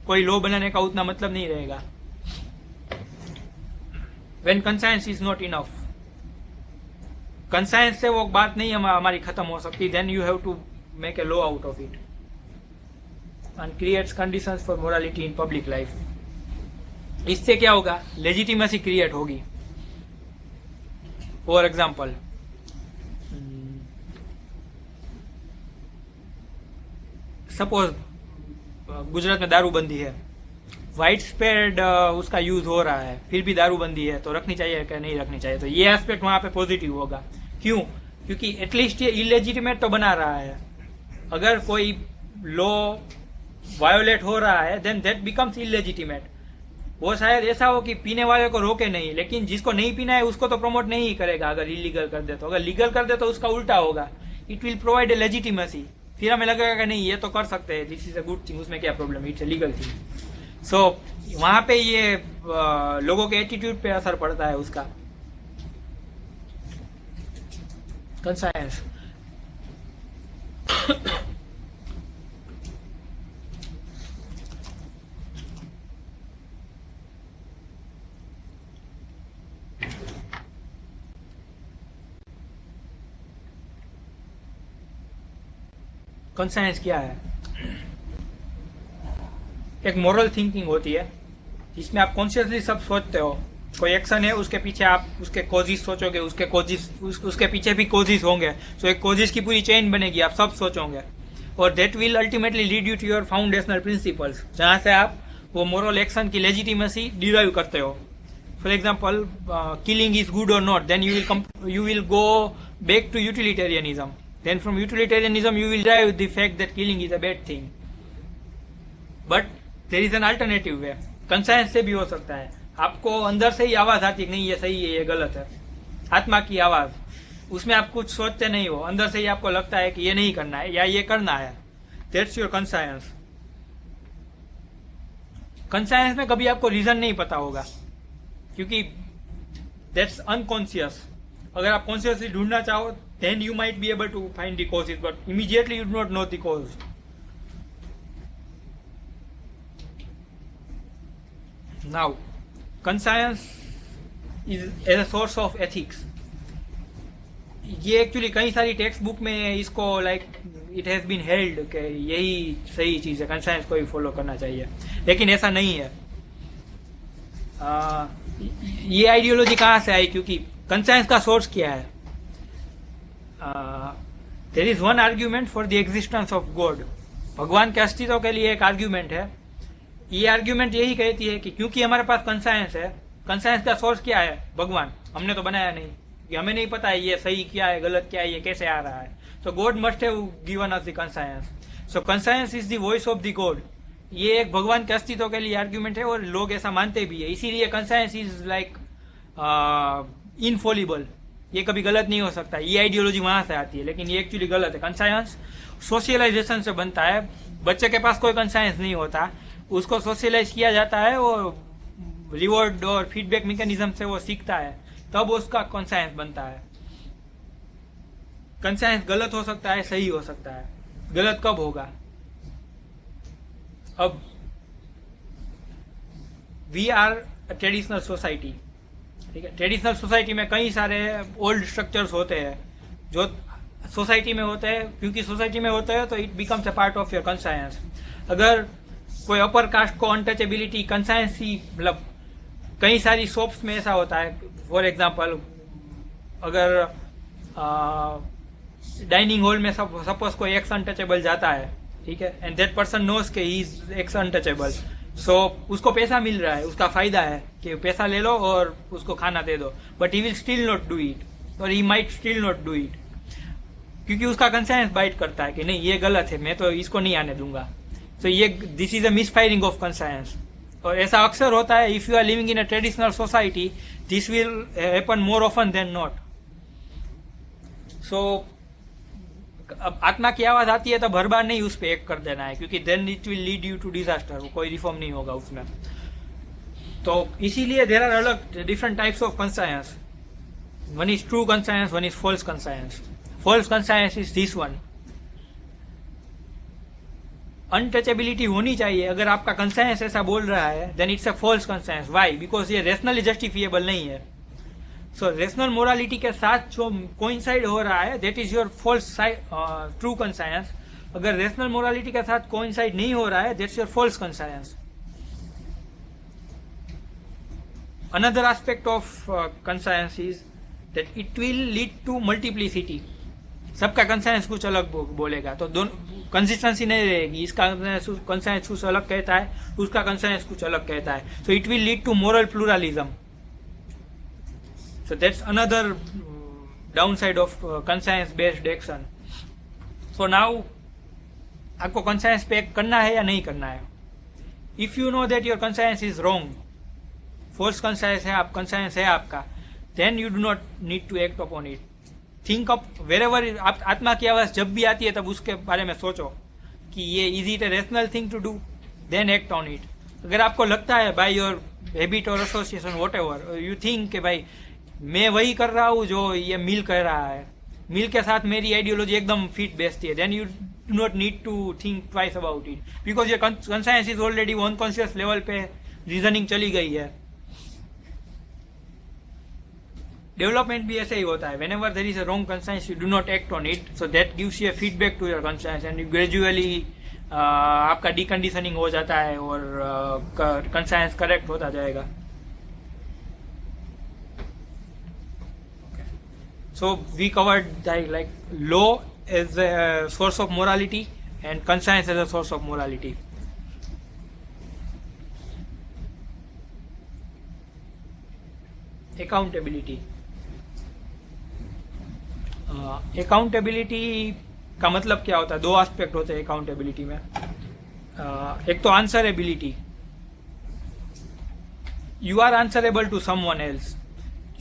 कोई law बनाने का उतना मतलब नहीं रहेगा। when conscience is not enough, conscience से वो बात नहीं हमारी खत्म हो सकती, then you have to make a law out of it and creates conditions for morality in public life। इससे क्या होगा, legitimacy create होगी। फॉर एग्जाम्पल सपोज गुजरात में दारूबंदी है, वाइड स्प्रेड उसका यूज हो रहा है, फिर भी दारूबंदी है तो रखनी चाहिए क्या नहीं रखनी चाहिए। तो ये एस्पेक्ट वहां पे पॉजिटिव होगा। क्यों, क्योंकि एटलीस्ट ये इलेजिटिमेट तो बना रहा है। अगर कोई लॉ वायोलेट हो रहा है देन दैट बिकम्स इलेजिटिमेट। वो शायद ऐसा हो कि पीने वाले को रोके नहीं, लेकिन जिसको नहीं पीना है उसको तो प्रमोट नहीं करेगा अगर इलीगल कर दे तो। अगर लीगल कर दे तो उसका उल्टा होगा, it will provide a legitimacy. फिर हमें लगेगा कि नहीं ये तो कर सकते हैं, this is a good thing, उसमें क्या problem, it's a legal thing. So वहां पे ये लोगों के एटीट्यूड पे असर पड़ता है उसका। कंसायंस कंसायंस क्या है, एक मोरल थिंकिंग होती है जिसमें आप कॉन्शियसली सब सोचते हो। कोई एक्शन है उसके पीछे आप उसके कॉजेस सोचोगे, उसके पीछे भी कॉजेस होंगे, तो एक कॉजेस की पूरी चेन बनेगी, आप सब सोचोगे और that will ultimately lead you to your foundational principles, जहाँ से आप वो मोरल एक्शन की लेजिटिमेसी डिराइव करते हो। For example killing is good और not, then you will go back to utilitarianism. Then from utilitarianism you will derive the fact that killing is a bad thing, but there is an alternative way। कंसायंस से भी हो सकता है, आपको अंदर से ही आवाज आती है नहीं ये सही है ये गलत है, आत्मा की आवाज, उसमें आप कुछ सोचते नहीं हो, अंदर से ही आपको लगता है कि ये नहीं करना है या ये करना है। That's your कंसायंस। कंसायंस में कभी आपको रीजन नहीं पता होगा क्योंकि दैट्स अनकॉन्शियस। अगर आप कॉन्शियसली ढूंढना चाहो then you might be able to find the causes, but immediately you do not know the cause। now conscience is as a source of ethics। ये एक्चुअली कई सारी टेक्स्ट बुक में इसको like it has been held कि यही सही चीज है, कंसायंस को ही फॉलो करना चाहिए, लेकिन ऐसा नहीं है। ये आइडियोलॉजी कहाँ से आई, क्योंकि कंसायंस का सोर्स क्या है। There is one argument for the existence of God. भगवान के अस्तित्व के लिए एक आर्ग्यूमेंट है। ये आर्ग्यूमेंट यही कहती है कि क्योंकि हमारे पास कंसायंस है, कंसायंस का सोर्स क्या है, भगवान, हमने तो बनाया नहीं, कि हमें नहीं पता है ये सही क्या है गलत क्या है ये कैसे आ रहा है, तो God must have given us the conscience. So conscience is the voice of the God. ये एक भगवान के अस्तित्व के लिए आर्ग्यूमेंट है और लोग ऐसा मानते भी है, इसीलिए कंसाइंस इज लाइक इनफॉलिबल, ये कभी गलत नहीं हो सकता। ये आइडियोलॉजी वहां से आती है, लेकिन ये एक्चुअली गलत है। कंसाइंस सोशलाइजेशन से बनता है। बच्चे के पास कोई कंसाइंस नहीं होता, उसको सोशलाइज किया जाता है, वो रिवॉर्ड और फीडबैक मैकेनिज्म से वो सीखता है, तब उसका कंसाइंस बनता है। कंसाइंस गलत हो सकता है, सही हो सकता है। गलत कब होगा? अब वी आर ट्रेडिशनल सोसाइटी, ठीक है। ट्रेडिशनल सोसाइटी में कई सारे ओल्ड स्ट्रक्चर्स होते हैं जो सोसाइटी में होते हैं, क्योंकि सोसाइटी में होते हैं तो it becomes a part of your conscience. अगर कोई अपर कास्ट को अनटचेबिलिटी कंसाइंस ही, मतलब कई सारी शॉप्स में ऐसा होता है। फॉर एग्जांपल, अगर डाइनिंग हॉल में सपोज कोई एक्स अनटचेबल जाता है, ठीक है, एंड दैट पर्सन नोज के ही इज एक्स अनटचेबल, सो उसको पैसा मिल रहा है, उसका फायदा है कि पैसा ले लो और उसको खाना दे दो, but he will still not do it, और he might still not do it, क्योंकि उसका कंसाइंस बाइट करता है कि नहीं ये गलत है, मैं तो इसको नहीं आने दूंगा। सो ये this is a misfiring of conscience, और ऐसा अक्सर होता है। If you are living in a traditional society, this will happen more often than not. So अब आत्मा की आवाज आती है तो हर बार नहीं उस पर एक कर देना है, क्योंकि then it will lead you to disaster, कोई रिफॉर्म नहीं होगा उसमें। तो इसीलिए देर आर अलग different types of conscience. One is true conscience, one is false conscience. False conscience is this one. Untouchability होनी चाहिए। अगर आपका कंसाइंस ऐसा बोल रहा है then it's a false conscience. Why? Because ये रेशनली जस्टिफिएबल नहीं है। सो रेशनल मोरालिटी के साथ जो कोइंसाइड हो रहा है that is your false true conscience. अगर रेशनल मोरालिटी के साथ कोइंसाइड नहीं हो रहा है that's your false conscience. Another aspect of conscience is that it will lead to multiplicity. सबका कंसाइंस कुछ अलग बोलेगा तो दोनों कंसिस्टेंसी नहीं रहेगी। इसका कंसाइंस कुछ अलग कहता है, उसका कंसाइंस कुछ अलग कहता है। So it will lead to moral pluralism. So that's another downside of conscience based action. So now आपको conscience पे act करना है या नहीं करना है? If you know that your conscience is wrong, false conscience है, आप conscience है आपका, then you do not need to act upon it. Think up wherever आप आत्मा की आवाज जब भी आती है तब उसके बारे में सोचो कि ये is it a rational thing to do, then act on it. अगर आपको लगता है by your habit or association whatever, you think कि भाई मैं वही कर रहा हूँ जो ये मिल कर रहा है, मिल के साथ मेरी आइडियोलॉजी एकदम फिट बैठती है, then you do not need to think twice about it, because ये conscience is already unconscious level पे रीजनिंग चली गई है। डेवलपमेंट भी ऐसे ही होता है। Whenever there is a wrong conscience you do not act on it, so that gives you a feedback to your conscience and gradually आपका डिकंडीशनिंग हो जाता है और कंसाइंस करेक्ट होता जाएगा। So we covered like law as a source of morality and conscience as a source of morality. Accountability. Accountability का मतलब क्या होता है? दो एस्पेक्ट होते हैं अकाउंटेबिलिटी में। एक तो answerability, you are answerable to someone else.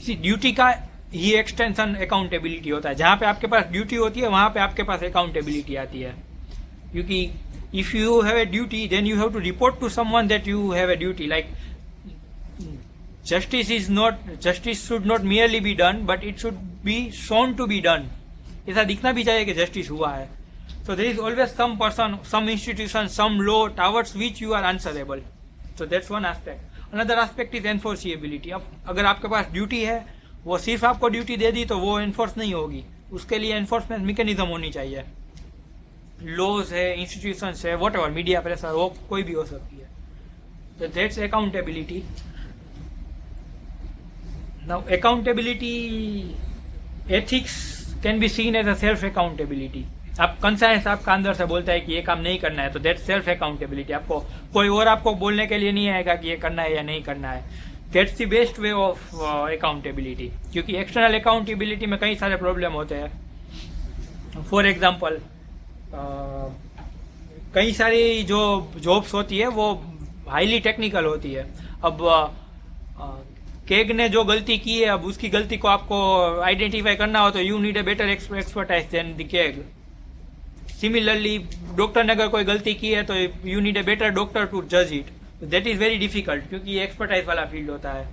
Duty का ही एक्सटेंशन अकाउंटेबिलिटी होता है। जहां पे आपके पास ड्यूटी होती है वहां पे आपके पास अकाउंटेबिलिटी आती है, क्योंकि if you have a duty then you have to report to someone that you have a duty. Like justice should not merely be done but it should be shown to be done. ऐसा दिखना भी चाहिए कि justice हुआ है। So there is always some person, some institution, some law towards which you are answerable. So that's one aspect. Another aspect is enforceability. अब अगर आपके पास ड्यूटी है, वो सिर्फ आपको ड्यूटी दे दी तो वो एनफोर्स नहीं होगी, उसके लिए एनफोर्समेंट मैकेनिज्म होनी चाहिए। लॉज है, इंस्टीट्यूशंस है, व्हाटएवर, मीडिया प्रेशर, वो कोई भी हो सकती है। तो that's accountability. Now accountability, ethics can be seen as a self accountability. आप कंसाइंस आपका अंदर से बोलता है कि ये काम नहीं करना है, तो दैट्स सेल्फ अकाउंटेबिलिटी। आपको कोई और आपको बोलने के लिए नहीं आएगा कि ये करना है या नहीं करना है। That's the best way of accountability, क्योंकि एक्सटर्नल अकाउंटेबिलिटी में कई सारे प्रॉब्लम होते हैं। फॉर एग्जाम्पल, कई सारी जो जॉब्स होती है वो हाईली टेक्निकल होती है। अब केग ने जो गलती की है, अब उसकी गलती को आपको आइडेंटिफाई करना हो तो you need a better expertise than the CAG. Similarly doctor ने अगर कोई गलती की है तो you need a better doctor to जज it. That is very difficult, क्योंकि ये एक्सपर्टाइज वाला फील्ड होता है।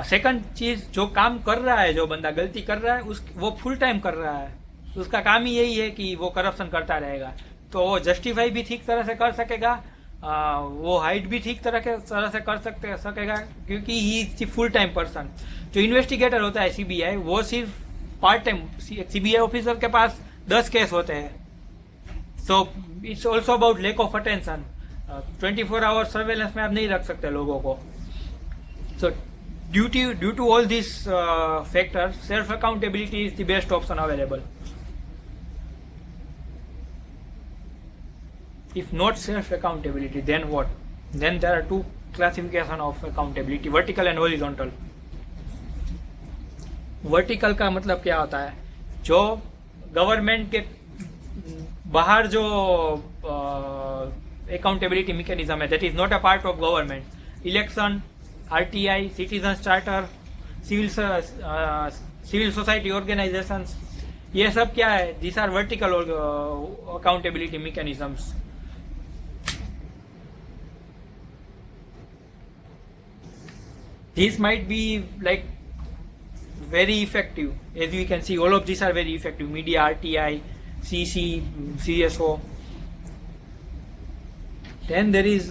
सेकंड चीज, जो काम कर रहा है, जो बंदा गलती कर रहा है वो फुल टाइम कर रहा है, उसका काम ही यही है कि वो करप्शन करता रहेगा, तो वो जस्टिफाई भी ठीक तरह से कर सकेगा, वो हाइड भी ठीक तरह से कर सकेगा, क्योंकि he is full time person. जो इन्वेस्टिगेटर होता है सीबीआई, वो सिर्फ पार्ट टाइम, सीबीआई ऑफिसर के पास 10 केस होते हैं। So it's also about lack of attention. 24 hour surveillance में आप नहीं रख सकते लोगों को। So due to all this factors, self accountability is the best option available. If not self accountability, then what? Then there are two classification of accountability, vertical and horizontal. Vertical का मतलब क्या होता है? जो गवर्नमेंट के बाहर जो accountability mechanism है, that is not a part of government. Election, RTI, citizen charter, civil society organisations, ये सब क्या है? This are vertical accountability mechanisms. These might be like very effective. As we can see, all of these are very effective. Media, RTI, CC, CSO. Then there is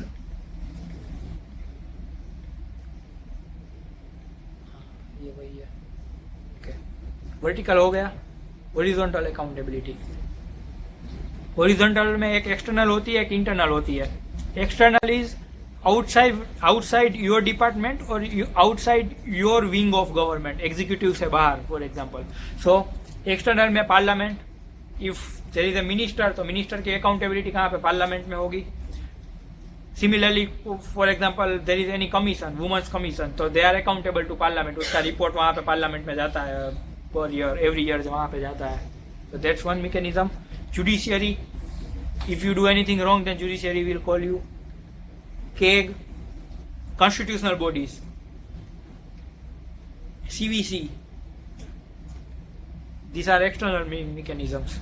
okay. Vertical हो गया। Horizontal accountability. Horizontal में एक external होती है, एक internal होती है। External is outside your department or outside your wing of government, executive से बाहर, for example. So external में parliament, if there is a minister, तो minister की accountability कहाँ पे? parliament में होगी। Similarly, for example, there is any commission, women's commission, तो they are accountable to parliament, उसका report वहाँ पे parliament में जाता है per year, every year वहाँ पे जाता है। So that's one mechanism. Judiciary, if you do anything wrong, then judiciary will call you. KEG, constitutional bodies, CVC, these are external mechanisms.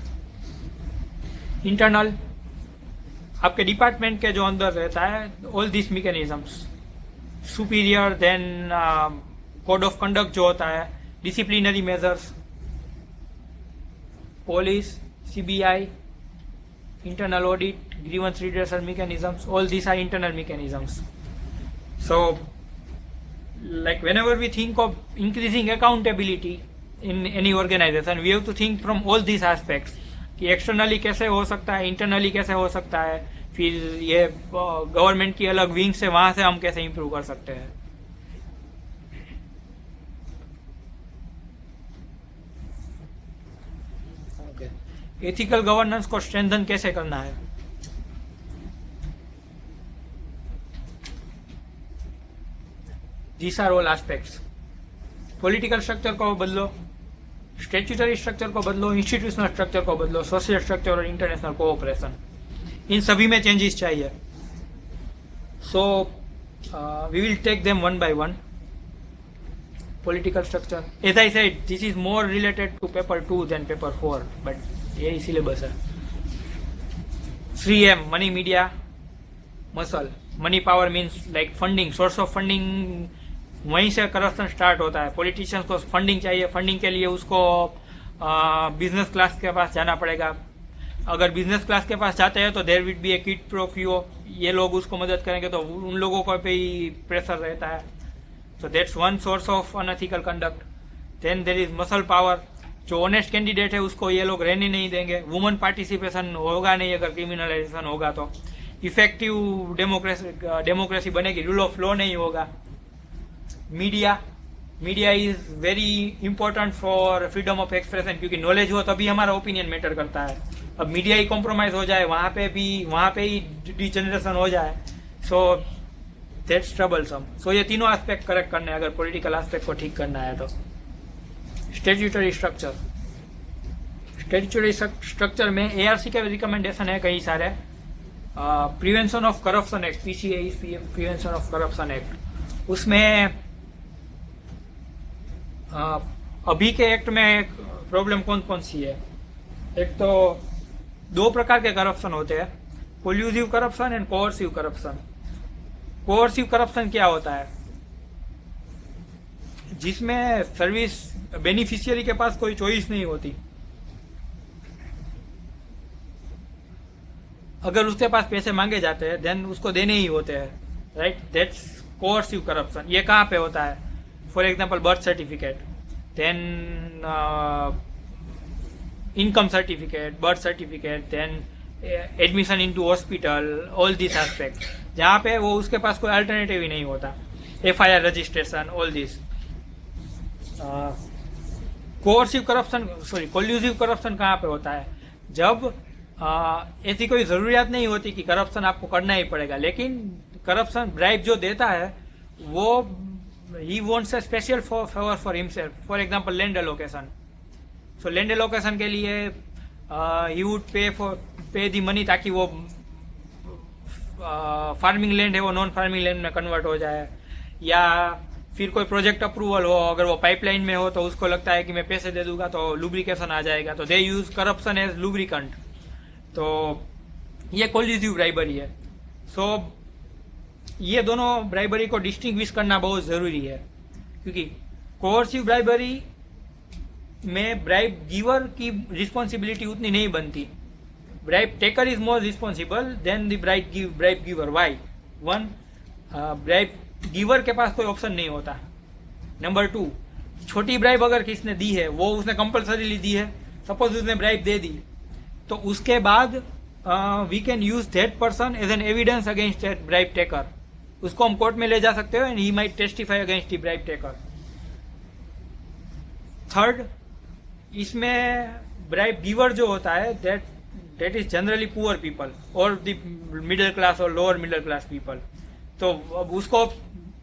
Internal, आपके डिपार्टमेंट के जो अंदर रहता है, all these mechanisms. Superior, then code of conduct जो होता है, disciplinary measures, police, CBI, internal audit, grievance redressal mechanisms, all these are internal mechanisms. So like whenever we think of increasing accountability in any organization, we have to think from all these aspects कि externally कैसे हो सकता है, internally कैसे हो सकता है, फिर ये गवर्नमेंट की अलग विंग से वहां से हम कैसे इंप्रूव कर सकते हैं। एथिकल गवर्नेंस को स्ट्रेंथन कैसे करना है? These are all aspects. Political structure को बदलो, स्टेट्यूटरी स्ट्रक्चर को बदलो, इंस्टीट्यूशनल स्ट्रक्चर को बदलो, सोशल स्ट्रक्चर और इंटरनेशनल कोऑपरेशन, इन सभी में चेंजेस चाहिए। So we will take them one by one. Political structure, as I said, this is more related to paper 2 than paper 4, but यही सिलेबस है। 3M, money, media, muscle. Money power means like funding, source of funding, वहीं से corruption start होता है। Politicians को funding चाहिए, funding के लिए उसको बिजनेस क्लास के पास जाना पड़ेगा। अगर बिजनेस क्लास के पास जाते हैं तो there will be a quid pro quo, ये लोग उसको मदद करेंगे तो उन लोगों को पे ही प्रेशर रहता है। So that's one source of unethical conduct. Then there is muscle power. जो ऑनेस्ट कैंडिडेट है उसको ये लोग रहने नहीं देंगे। वुमन पार्टिसिपेशन होगा नहीं अगर क्रिमिनलाइजेशन होगा तो। इफेक्टिव डेमोक्रेसी बनेगी, रूल ऑफ लॉ नहीं होगा। Media is very important for freedom of expression, क्योंकि नॉलेज हो तभी हमारा ओपिनियन मैटर करता है। अब मीडिया ही कॉम्प्रोमाइज हो जाए, वहाँ पे ही डिजेनरेशन हो जाए, सो दैट्स ट्रबलसम। सो ये तीनों एस्पेक्ट करेक्ट करने हैं अगर पॉलिटिकल एस्पेक्ट को ठीक करना है तो। स्टैट्यूटरी स्ट्रक्चर स्टैट्यूटरी स्ट्रक्चर में एआरसी के रिकमेंडेशन है कई सारे। Prevention of corruption act, PCA, prevention of corruption act, उसमें अभी के एक्ट में प्रॉब्लम कौन कौन सी है? एक तो 2 प्रकार के करप्शन होते हैं, collusive corruption and coercive corruption. Coercive corruption क्या होता है? जिसमें सर्विस बेनिफिशियरी के पास कोई चॉइस नहीं होती, अगर उसके पास पैसे मांगे जाते हैं देन उसको देने ही होते हैं, राइट? That's coercive corruption. ये कहाँ पे होता है? For example birth certificate, then income certificate, birth certificate, then admission into hospital, all this aspect, जहाँ पे वो उसके पास कोई अल्टरनेटिव ही नहीं होता, FIR registration, all this. Coercive corruption, sorry collusive corruption कहाँ पे होता है? जब ऐसी कोई ज़रूरियात नहीं होती कि करप्शन आपको करना ही पड़ेगा, लेकिन करप्शन ब्राइब जो देता है वो he wants a special favour for himself. For example land allocation, so land allocation के लिए ही वुड पे दी मनी ताकि वो फार्मिंग लैंड है वो नॉन फार्मिंग लैंड में कन्वर्ट हो जाए, या फिर कोई प्रोजेक्ट अप्रूवल हो, अगर वो पाइपलाइन में हो तो उसको लगता है कि मैं पैसे दे दूंगा तो लुब्रिकेशन आ जाएगा, तो दे यूज करप्शन एज लुब्रिकेंट। तो ये कोल्यूसिव ब्राइबरी है। सो ये दोनों ब्राइबरी को डिस्टिंग्विश करना बहुत ज़रूरी है, क्योंकि कोअर्सिव ब्राइबरी में ब्राइब गिवर की रिस्पॉन्सिबिलिटी उतनी नहीं बनती। Bribe taker is more responsible than the bribe giver. Why? One, bribe giver के पास कोई ऑप्शन नहीं होता। नंबर 2, छोटी ब्राइब अगर किसने दी है, वो उसने कंपल्सरीली दी है, सपोज उसने ब्राइब दे दी, तो उसके बाद we can use that person as an evidence against that bribe taker. उसको हम कोर्ट में ले जा सकते हो and he might testify against the bribe taker. Third, इसमें ब्राइब गिवर जो होता है that is generally poor people और द मिडिल क्लास और लोअर मिडिल क्लास पीपल। तो अब उसको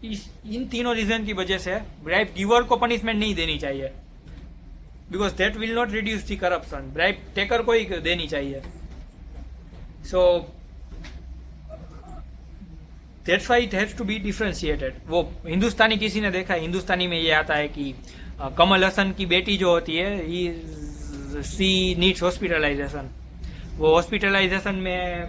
इन तीनों रीजन की वजह से ब्राइब गिवर को पनिशमेंट नहीं देनी चाहिए, because that will not reduce the corruption. Bribe taker को ही देनी चाहिए। So that's why it has to be differentiated. वो हिंदुस्तानी, किसी ने देखा है हिंदुस्तानी में ये आता है कि कमल हसन की बेटी जो होती है सी नीड्स हॉस्पिटलाइजेशन, वो हॉस्पिटलाइजेशन में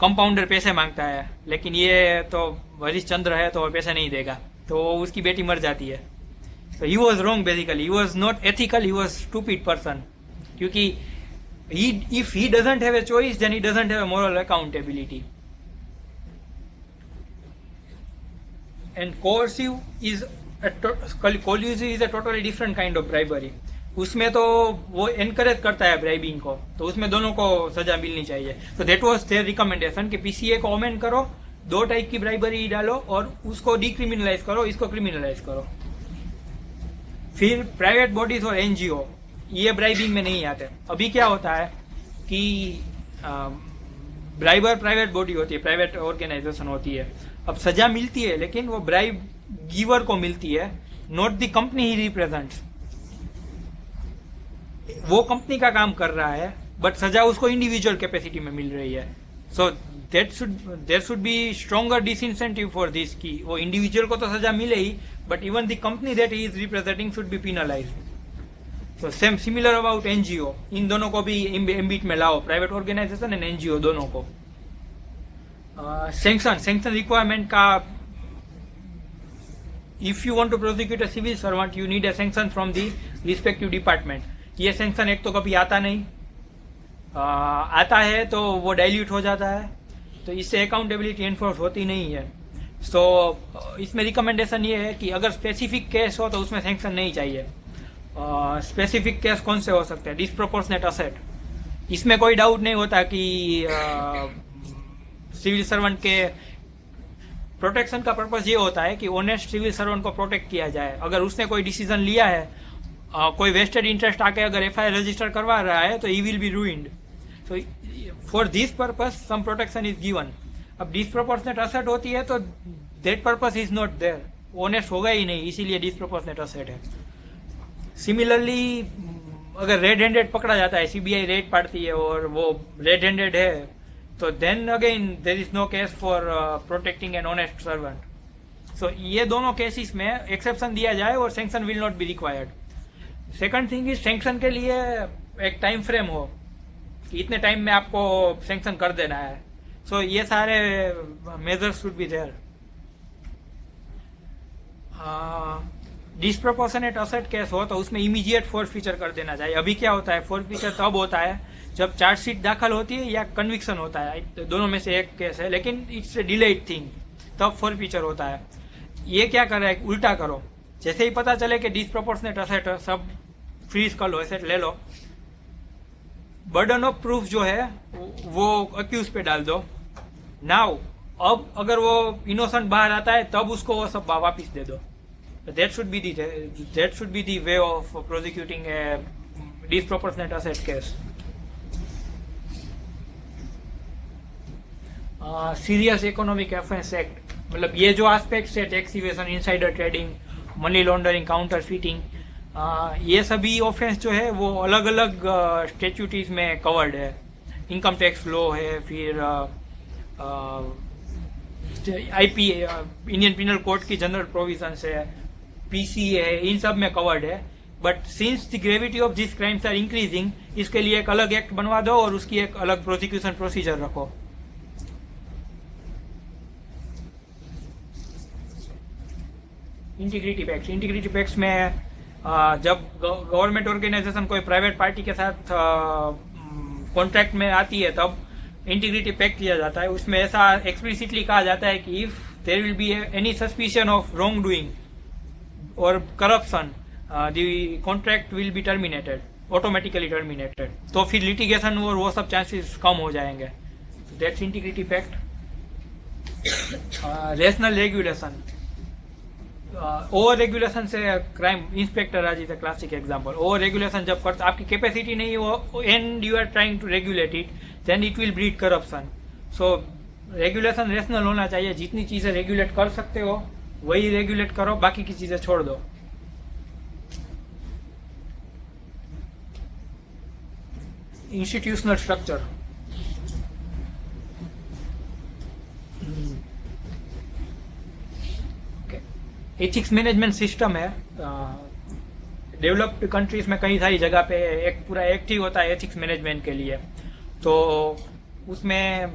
कंपाउंडर पैसे मांगता है, लेकिन ये तो हरिश्चंद्र है तो पैसे नहीं देगा, तो उसकी बेटी मर जाती है। So he was wrong basically. He was not ethical. He was stupid person. क्योंकि if he doesn't have a choice, then he doesn't have a moral accountability. And coercive is collusive is a totally different kind of bribery. उसमें तो वो encourage करता है bribing को, तो उसमें दोनों को सजा मिलनी चाहिए। तो दैट वाज देयर रिकमेंडेशन कि पीसीए को अमेंड करो, 2 टाइप की ब्राइबरी डालो और उसको डिक्रिमिनलाइज करो, इसको क्रिमिनलाइज करो। फिर प्राइवेट बॉडीज और एनजीओ ये ब्राइबिंग में नहीं आते। अभी क्या होता है कि ब्राइबर प्राइवेट बॉडी होती है, प्राइवेट ऑर्गेनाइजेशन होती है, अब सजा मिलती है लेकिन वो ब्राइब गिवर को मिलती है, not the company he represents. वो कंपनी का काम कर रहा है बट सजा उसको इंडिविजुअल कैपेसिटी में मिल रही है। So there should be stronger disincentive for this की वो इंडिविजुअल को तो सजा मिले ही, but even the company that he is representing should be penalised. So same similar about NGO, इन दोनों को भी एम्बिट में लाओ, प्राइवेट ऑर्गेनाइजेशन एंड एनजीओ दोनों को। सैंक्शन रिक्वायरमेंट का, if you want to prosecute a civil servant you need a sanction from the respective department. ये सैंक्शन एक तो कभी आता नहीं, आता है तो वो डाइल्यूट हो जाता है, तो इससे अकाउंटेबिलिटी एनफोर्स होती नहीं है। सो इसमें रिकमेंडेशन ये है कि अगर स्पेसिफिक केस हो तो उसमें सैंक्शन नहीं चाहिए। स्पेसिफिक केस कौन से हो सकते हैं? डिसप्रोपोर्शनेट असेट, इसमें कोई डाउट नहीं होता कि सिविल सर्वेंट के प्रोटेक्शन का पर्पस ये होता है कि ऑनेस्ट सिविल सर्वेंट को प्रोटेक्ट किया जाए। अगर उसने कोई डिसीजन लिया है, कोई वेस्टेड इंटरेस्ट आके अगर एफआईआर रजिस्टर करवा रहा है तो he will be ruined. So for this purpose some protection is given. अब डिसप्रोपोर्शनेट असेट होती है तो that purpose is not there, honest होगा ही नहीं, इसीलिए डिसप्रोपोर्शनेट असेट है। सिमिलरली अगर रेड हैंडेड पकड़ा जाता है, सीबीआई रेड पाड़ती है और वो रेड हैंडेड है, तो then again there is no case for protecting an honest servant. So ये दोनों केसेस में एक्सेप्शन दिया जाए और sanction will not be required. Second thing is sanction के लिए एक टाइम फ्रेम हो कि इतने टाइम में आपको सैंक्शन कर देना है। सो ये सारे measures should be there. Disproportionate asset case हो तो उसमें इमीडिएट फोर्फीचर कर देना चाहिए। अभी क्या होता है, फोर्फीचर तब होता है जब चार्जशीट दाखिल होती है या कन्विक्शन होता है, दोनों में से एक केस है, लेकिन इट्स ए डिलेड थिंग, तब फोर्फीचर होता है। ये क्या कर रहा है, उल्टा करो, जैसे ही पता चले कि डिस्प्रोपोर्शनेट असेट सब फ्रीज कर लो, एसेट ले लो, बर्डन ऑफ प्रूफ जो है वो अक्यूज पे डाल दो। नाउ अब अगर वो इनोसेंट बाहर आता है तब उसको वो सब वापिस दे दो। that should be the way of prosecuting a disproportionate asset case. Serious economic offence act, मतलब ये जो एस्पेक्ट्स है, tax evasion, insider trading, money laundering, counter fitting, ये सभी ऑफेंस जो है वो अलग अलग स्टेट्यूटीज में कवर्ड है। इनकम टैक्स लॉ है, फिर आईपी इंडियन पिनल कोड की जनरल प्रोविजंस है, पीसी है, इन सब में कवर्ड है। But since the gravity of this crimes are increasing, इसके लिए एक अलग एक्ट बनवा दो और उसकी एक अलग प्रोसिक्यूशन प्रोसीजर रखो। इंटीग्रिटी पैक्ट्स में जब गवर्नमेंट ऑर्गेनाइजेशन कोई प्राइवेट पार्टी के साथ कॉन्ट्रैक्ट में आती है तब इंटीग्रिटी पैक्ट किया जाता है। उसमें ऐसा एक्सप्लिसिटली कहा जाता है कि if there will be any suspicion of wrong doing और करप्शन, the contract will be terminated, automatically terminated. तो फिर लिटिगेशन और वो सब चांसेस कम हो जाएंगे। That's integrity pact. Rational regulation, over regulation से क्राइम, इंस्पेक्टर आज is a classic example. Over regulation जब करते आपकी कैपेसिटी नहीं हो and you are trying to regulate it, then it will breed corruption. So regulation rational होना चाहिए, जितनी चीजें रेगुलेट कर सकते हो वही रेगुलेट करो, बाकी की चीजें छोड़ दो। Institutional structure, ethics management system है। डेवलप्ड कंट्रीज में कई सारी जगह पे एक पूरा एक्ट ही होता है एथिक्स मैनेजमेंट के लिए। तो उसमें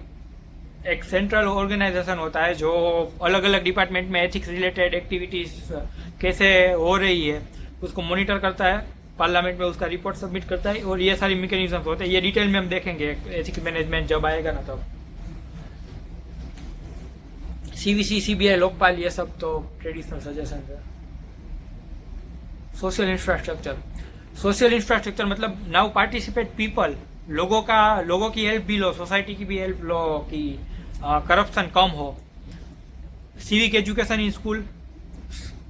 एक सेंट्रल ऑर्गेनाइजेशन होता है जो अलग अलग डिपार्टमेंट में एथिक्स रिलेटेड एक्टिविटीज कैसे हो रही है उसको मॉनिटर करता है, पार्लियामेंट में उसका रिपोर्ट सबमिट करता है, और ये सारी मैकेनिज्म होते हैं। ये डिटेल में हम देखेंगे एथिक्स मैनेजमेंट जब आएगा ना तब। सीवीसी, सीबीआई, लोकपाल, ये सब तो ट्रेडिशनल सजेशन है। सोशल इंफ्रास्ट्रक्चर मतलब नाउ पार्टिसिपेट पीपल, लोगों की हेल्प भी लो, सोसाइटी की भी हेल्प लो कि करप्शन कम हो। सिविक एजुकेशन इन स्कूल,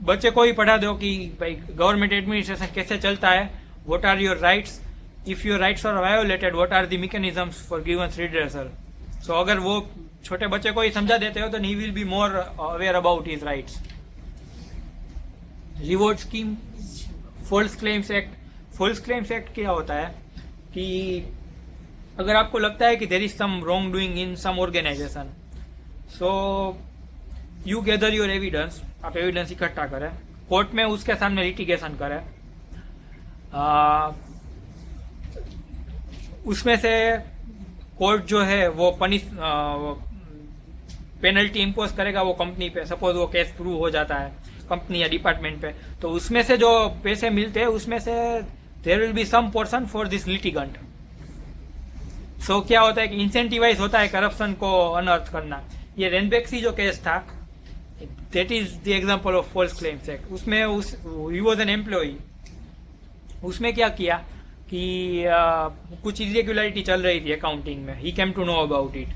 बच्चे को ही पढ़ा दो कि भाई गवर्नमेंट एडमिनिस्ट्रेशन कैसे चलता है, what are your rights, if your rights are violated what are the mechanisms for grievance redressal. So अगर वो छोटे बच्चे को ही समझा देते हो तो he will be more aware about his rights. Reward scheme, false claims act क्या होता है कि अगर आपको लगता है कि there is some wrongdoing in some organisation, so you gather your evidence, आप एविडेंस इकट्ठा करें, कोर्ट में उसके सामने लिटिगेशन करें, उसमें से कोर्ट जो है वो पेनल्टी इम्पोज करेगा वो कंपनी पे। सपोज वो केस प्रूव हो जाता है कंपनी या डिपार्टमेंट पे, तो उसमें से जो पैसे मिलते हैं उसमें से there will be some portion for this litigant. So क्या होता है कि इंसेंटिवाइज होता है करप्शन को अनअर्थ करना। ये रेनबेक्सी जो केस था, that is the example of false claims act. उसमें ही वाज एन एम्प्लॉई, उसमें क्या किया कि कुछ इरेगुलरिटी चल रही थी अकाउंटिंग में, he came to know about it,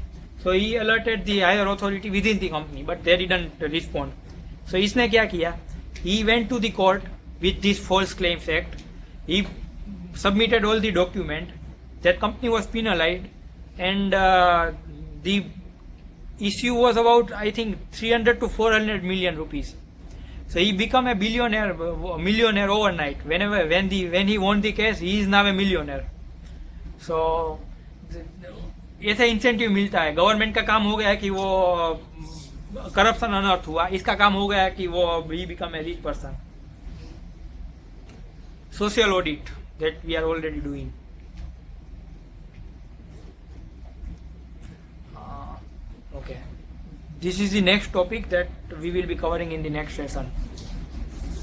so he alerted the higher authority within the company but they didn't respond. So इसने क्या किया, he went to the court with this False claims Act, he submitted all the document, that company was penalized, and the issue was about I think 300 to 400 million rupees. So he become a millionaire overnight. When he won the case, he is now a millionaire. So ऐसे incentive मिलता है. Government का काम हो गया है कि वो करप्शन अनर्थ हुआ, इसका काम हो गया है कि वो he become a rich person. Social audit that we are already doing. Okay. This is the next topic that we will be covering in the next session.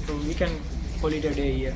So we can call it a day here.